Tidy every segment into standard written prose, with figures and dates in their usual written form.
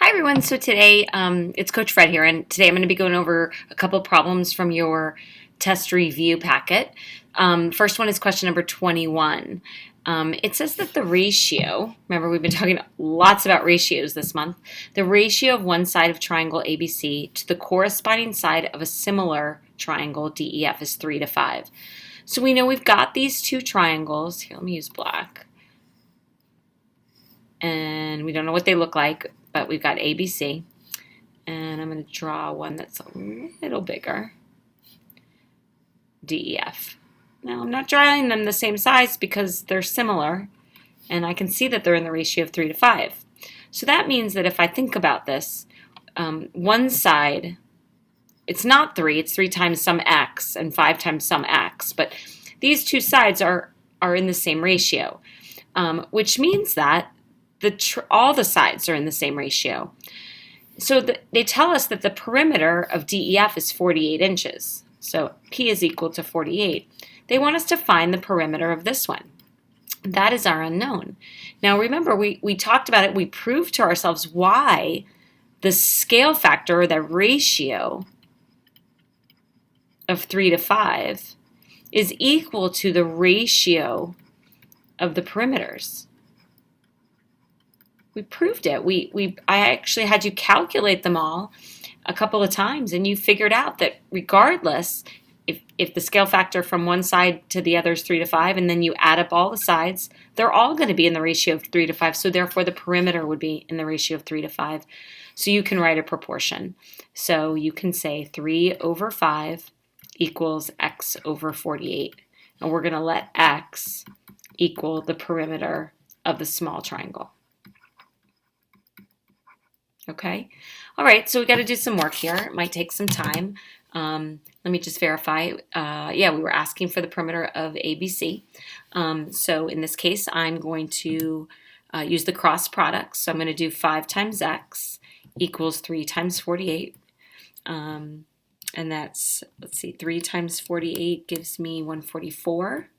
Hi everyone, so today it's Coach Fred here, and today I'm going to be going over a couple problems from your test review packet. First one is question number 21. It says that the ratio, remember we've been talking lots about ratios this month, the ratio of one side of triangle ABC to the corresponding side of a similar triangle DEF is 3 to 5. So we know we've got these two triangles. Here, let me use black. And we don't know what they look like, but we've got ABC. And I'm going to draw one that's a little bigger. DEF. Now, I'm not drawing them the same size because they're similar, and I can see that they're in the ratio of 3 to 5. So that means that if I think about this, one side, it's not 3, it's 3 times some x and 5 times some x, but these two sides are in the same ratio, which means that all the sides are in the same ratio. So they tell us that the perimeter of DEF is 48 inches. So P is equal to 48. They want us to find the perimeter of this one. That is our unknown. Now remember, we talked about it. We proved to ourselves why the scale factor, or the ratio of 3 to 5, is equal to the ratio of the perimeters. We proved it. I actually had you calculate them all a couple of times, and you figured out that regardless, if the scale factor from one side to the other is 3 to 5, and then you add up all the sides, they're all going to be in the ratio of 3 to 5, so therefore the perimeter would be in the ratio of 3 to 5. So you can write a proportion. So you can say 3 over 5 equals x over 48. And we're going to let x equal the perimeter of the small triangle. Okay, all right, so we got to do some work here. It might take some time. Let me just verify. Yeah, we were asking for the perimeter of ABC. So in this case, I'm going to use the cross product. So I'm going to do 5 times x equals 3 times 48. And that's, let's see, 3 times 48 gives me 144.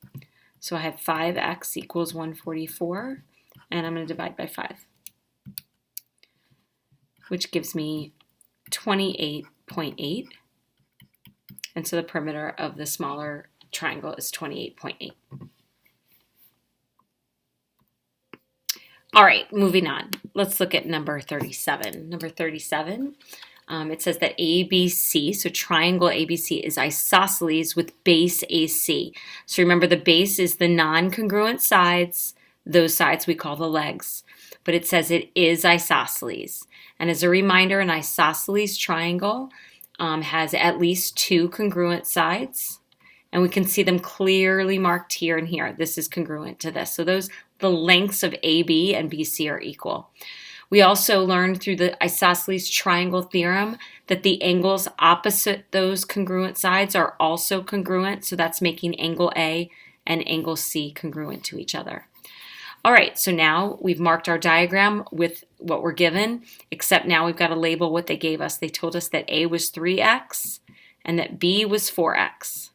So I have 5x equals 144. And I'm going to divide by 5. Which gives me 28.8. And so the perimeter of the smaller triangle is 28.8. All right, moving on. Let's look at number 37. Number 37, it says that ABC, so triangle ABC, is isosceles with base AC. So remember, the base is the non-congruent sides. Those sides we call the legs. But it says it is isosceles. And as a reminder, an isosceles triangle has at least 2 congruent sides. And we can see them clearly marked here and here. This is congruent to this. So the lengths of AB and BC are equal. We also learned through the isosceles triangle theorem that the angles opposite those congruent sides are also congruent. So that's making angle A and angle C congruent to each other. All right, so now we've marked our diagram with what we're given, except now we've got to label what they gave us. They told us that A was 3x and that B was 4x.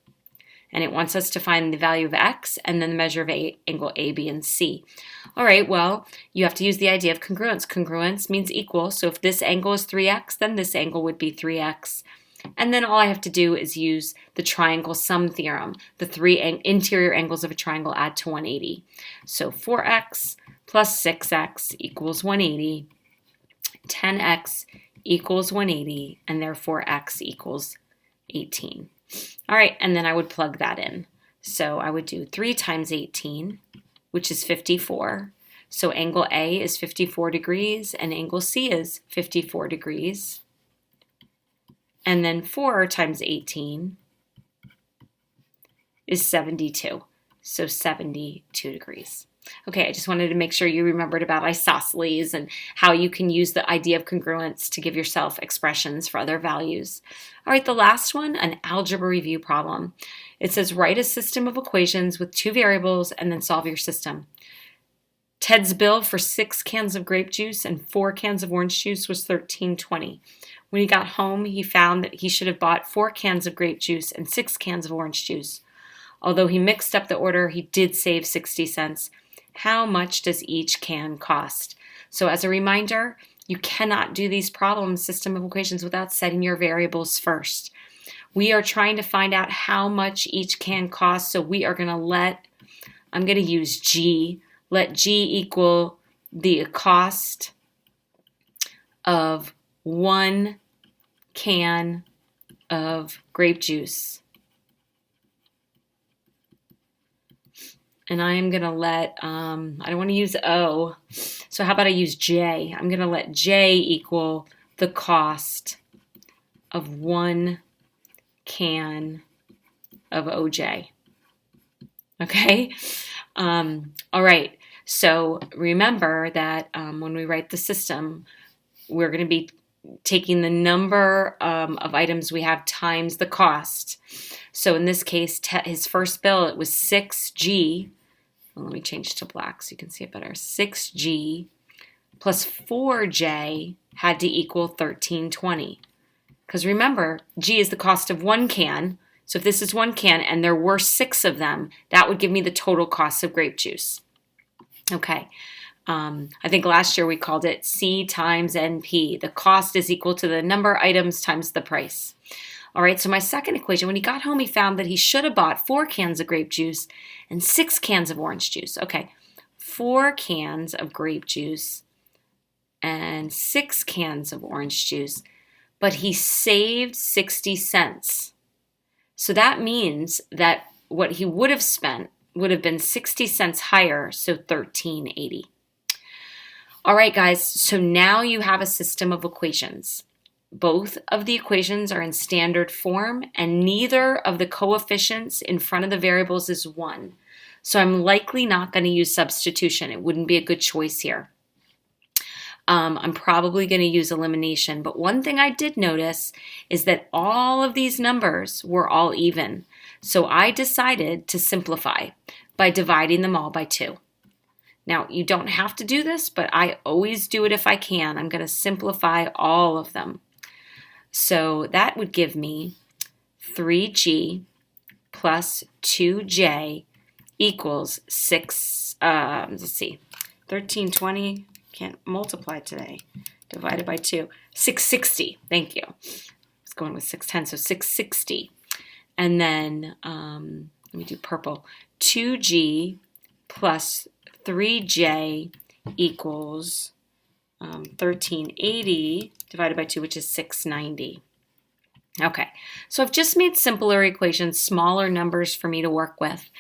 And it wants us to find the value of x and then the measure of angle A, B, and C. All right, well, you have to use the idea of congruence. Congruence means equal, so if this angle is 3x, then this angle would be 3x. And then all I have to do is use the Triangle Sum Theorem. The 3 interior angles of a triangle add to 180. So 4x plus 6x equals 180. 10x equals 180, and therefore x equals 18. All right, and then I would plug that in. So I would do 3 times 18, which is 54. So angle A is 54 degrees, and angle C is 54 degrees. And then 4 times 18 is 72, so 72 degrees. Okay, I just wanted to make sure you remembered about isosceles and how you can use the idea of congruence to give yourself expressions for other values. All right, the last one, an algebra review problem. It says write a system of equations with 2 variables and then solve your system. Ted's bill for 6 cans of grape juice and 4 cans of orange juice was $13.20. When he got home, he found that he should have bought 4 cans of grape juice and 6 cans of orange juice. Although he mixed up the order, he did save 60 cents. How much does each can cost? So as a reminder, You cannot do these problems, system of equations, without setting your variables first. We are trying to find out how much each can cost, so we are going to I'm going to use G. Let G equal the cost of 1 can of grape juice. And I am going to I don't want to use O, so how about I use J? I'm going to let J equal the cost of 1 can of OJ. Okay? All right. So remember that when we write the system, we're going to be taking the number of items we have times the cost. So in this case, his first bill, it was 6G. Well, let me change it to black so you can see it better. 6G plus 4J had to equal 1320. Because remember, G is the cost of 1 can. So if this is 1 can and there were 6 of them, that would give me the total cost of grape juice. Okay. I think last year we called it C times NP. The cost is equal to the number of items times the price. All right, so my second equation, when he got home, he found that he should have bought 4 cans of grape juice and 6 cans of orange juice. Okay, 4 cans of grape juice and 6 cans of orange juice, but he saved 60 cents. So that means that what he would have spent would have been 60 cents higher, so $13.80. All right, guys, so now you have a system of equations. Both of the equations are in standard form, and neither of the coefficients in front of the variables is 1. So I'm likely not going to use substitution. It wouldn't be a good choice here. I'm probably going to use elimination. But one thing I did notice is that all of these numbers were all even. So I decided to simplify by dividing them all by 2. Now, you don't have to do this, but I always do it if I can. I'm going to simplify all of them. So that would give me 3G plus 2J equals 1320, can't multiply today, divided by 2, 660, thank you. I was going with 610, so 660. And then, let me do purple, 2G plus 3J equals 1380 divided by 2, which is 690. Okay, so I've just made simpler equations, smaller numbers for me to work with.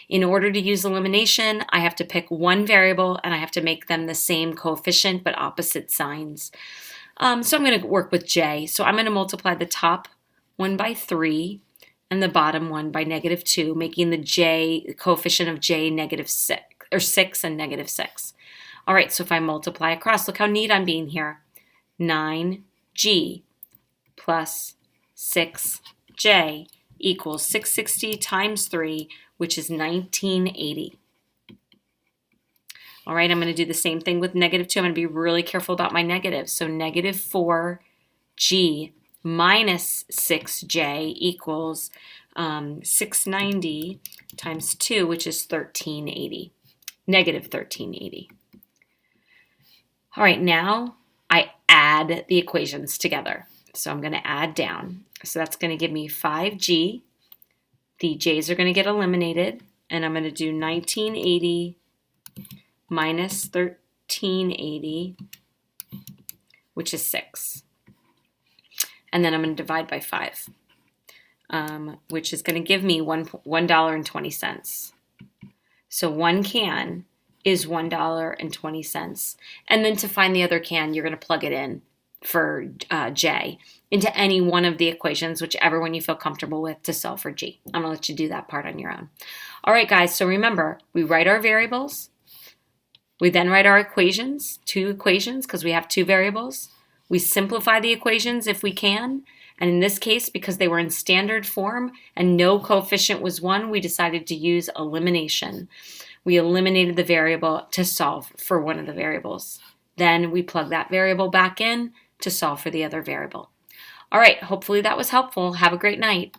In order to use elimination, I have to pick one variable and I have to make them the same coefficient but opposite signs. So I'm going to work with J. So I'm going to multiply the top one by 3 and the bottom one by -2, making the coefficient of J -6 and -6. All right, so if I multiply across, look how neat I'm being here. 9G plus 6J equals 660 times 3, which is 1980. All right, I'm going to do the same thing with -2. I'm going to be really careful about my negatives. So -4G minus 6J equals 690 times 2, which is 1380, -1380. All right, now I add the equations together. So I'm going to add down. So that's going to give me 5G. The J's are going to get eliminated, and I'm going to do 1980 minus 1380, which is 6. And then I'm going to divide by 5, which is going to give me $1.20. So 1 can is $1.20. And then to find the other can, you're going to plug it in for J into any one of the equations, whichever one you feel comfortable with, to solve for G. I'm going to let you do that part on your own. All right, guys, so remember, we write our variables. We then write our equations, 2 equations, because we have 2 variables. We simplify the equations if we can. And in this case, because they were in standard form and no coefficient was 1, we decided to use elimination. We eliminated the variable to solve for one of the variables. Then we plug that variable back in to solve for the other variable. All right, hopefully that was helpful. Have a great night.